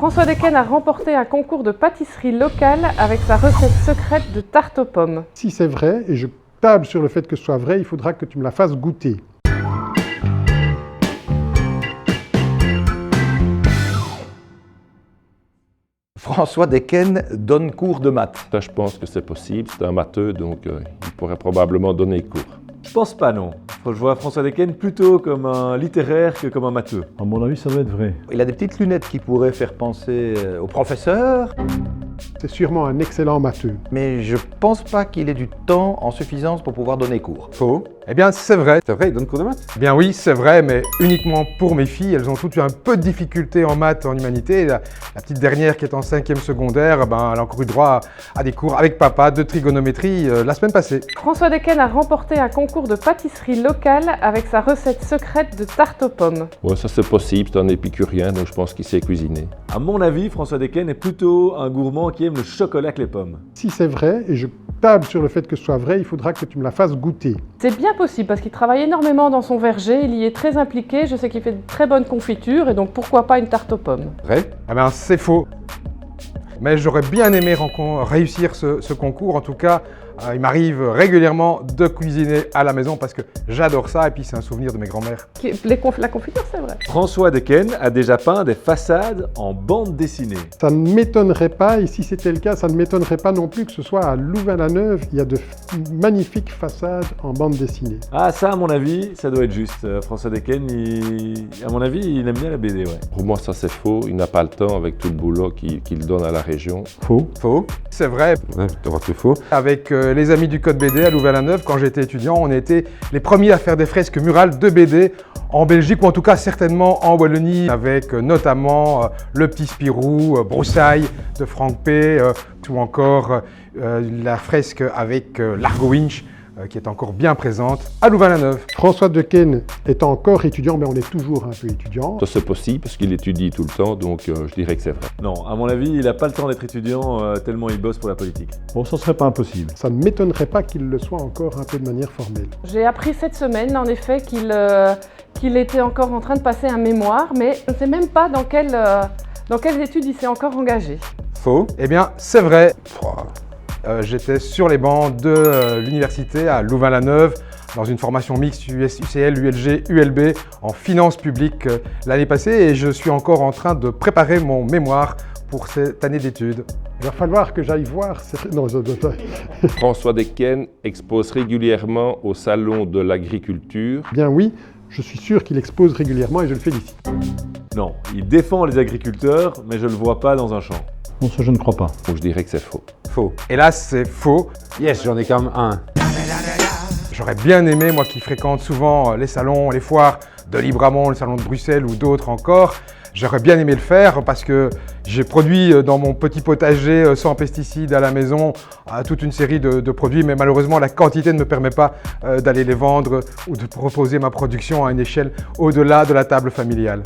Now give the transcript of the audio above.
François Decken a remporté un concours de pâtisserie locale avec sa recette secrète de tarte aux pommes. Si c'est vrai, et je table sur le fait que ce soit vrai, il faudra que tu me la fasses goûter. François Decken donne cours de maths. Ça, je pense que c'est possible. C'est un matheux, donc il pourrait probablement donner cours. Je pense pas, non. Je vois François Decken plutôt comme un littéraire que comme un matheux. À mon avis, ça doit être vrai. Il a des petites lunettes qui pourraient faire penser au professeur, C'est sûrement un excellent matheux. mais je pense pas qu'il ait du temps en suffisance pour pouvoir donner cours. Faux. Eh bien, c'est vrai. C'est vrai, il donne cours de maths? Eh bien oui, c'est vrai, mais uniquement pour mes filles. Elles ont toutes eu un peu de difficultés en maths, en humanité. La petite dernière qui est en 5e secondaire, elle a encore eu droit à des cours avec papa de trigonométrie la semaine passée. François Decken a remporté un concours de pâtisserie locale avec sa recette secrète de tarte aux pommes. Ouais, ça c'est possible, c'est un épicurien, donc je pense qu'il sait cuisiner. À mon avis, François Decken est plutôt un gourmand qui aime le chocolat que les pommes. Si c'est vrai, et je table sur le fait que ce soit vrai, il faudra que tu me la fasses goûter. C'est bien possible parce qu'il travaille énormément dans son verger, il y est très impliqué, je sais qu'il fait de très bonnes confitures et donc pourquoi pas une tarte aux pommes. Vrai? Eh bien, c'est faux. Mais j'aurais bien aimé réussir ce concours. En tout cas, il m'arrive régulièrement de cuisiner à la maison parce que j'adore ça et puis c'est un souvenir de mes grands-mères. La confiture, c'est vrai. François Decken a déjà peint des façades en bande dessinée. Ça ne m'étonnerait pas, et si c'était le cas, ça ne m'étonnerait pas non plus que ce soit à Louvain-la-Neuve, il y a de magnifiques façades en bande dessinée. Ah, ça, à mon avis, ça doit être juste. François Decken, à mon avis, il aime bien la BD, ouais. Pour moi, ça c'est faux. Il n'a pas le temps avec tout le boulot qu'il donne à la région. Faux. Faux. C'est vrai. Ouais, t'auras plus faux. Avec les amis du Code BD à Louvain-la-Neuve, quand j'étais étudiant, on était les premiers à faire des fresques murales de BD en Belgique, ou en tout cas certainement en Wallonie, avec notamment Le Petit Spirou, Broussailles de Franck P, ou encore la fresque avec l'Argo Winch, qui est encore bien présente à Louvain-la-Neuve. François Decken est encore étudiant, mais on est toujours un peu étudiant. Ça c'est possible parce qu'il étudie tout le temps, donc je dirais que c'est vrai. Non, à mon avis, il n'a pas le temps d'être étudiant tellement il bosse pour la politique. Bon, ça serait pas impossible. Ça ne m'étonnerait pas qu'il le soit encore un peu de manière formelle. J'ai appris cette semaine en effet qu'il était encore en train de passer un mémoire, mais je ne sais même pas dans quelles études il s'est encore engagé. Faux. Eh bien, c'est vrai. J'étais sur les bancs de l'université à Louvain-la-Neuve dans une formation mixte UCL, ULG, ULB en finances publiques l'année passée et je suis encore en train de préparer mon mémoire pour cette année d'études. Il va falloir que j'aille voir... Non, François Decken expose régulièrement au Salon de l'Agriculture. Bien oui, je suis sûr qu'il expose régulièrement et je le félicite. Non, il défend les agriculteurs, mais je ne le vois pas dans un champ. Non, ça, je ne crois pas. Donc je dirais que c'est faux. Faux. Hélas, c'est faux. Yes, j'en ai quand même un. J'aurais bien aimé, moi qui fréquente souvent les salons, les foires de Libramont, le salon de Bruxelles ou d'autres encore, j'aurais bien aimé le faire parce que j'ai produit dans mon petit potager sans pesticides à la maison toute une série de produits, mais malheureusement la quantité ne me permet pas d'aller les vendre ou de proposer ma production à une échelle au-delà de la table familiale.